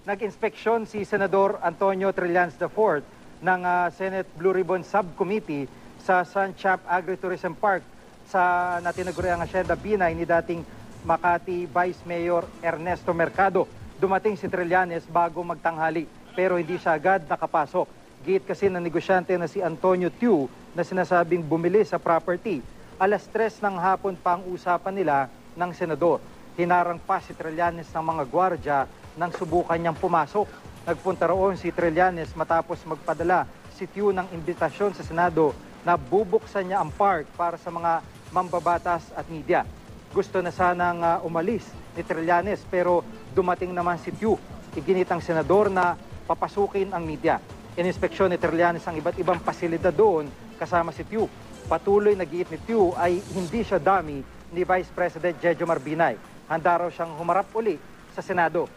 Nag-inspeksyon si Senador Antonio Trillanes IV ng Senate Blue Ribbon Subcommittee sa Sunchap Agritourism Park sa natinaguriang Hacienda B9 ni dating Makati Vice Mayor Ernesto Mercado. Dumating si Trillanes bago magtanghali pero hindi siya agad nakapasok. Giit kasi ng negosyante na si Antonio Tiu na sinasabing bumili sa property. Alas 3 ng hapon pa ang usapan nila ng senador. Hinarang pa si Trillanes ng mga gwardya nang subukan niyang pumasok. Nagpunta roon si Trillanes matapos magpadala si Tiu ng imbitasyon sa Senado na bubuksan niya ang park para sa mga mambabatas at media. Gusto na sanang umalis ni Trillanes pero dumating naman si Tiu. Iginit ang senador na papasukin ang media. Ininspeksyon ni Trillanes ang iba't ibang pasilidad doon kasama si Tiu. Patuloy na giit ni Tiu ay hindi siya dami ni Vice President Jejomar Binay. Handa raw siyang humarap uli sa Senado.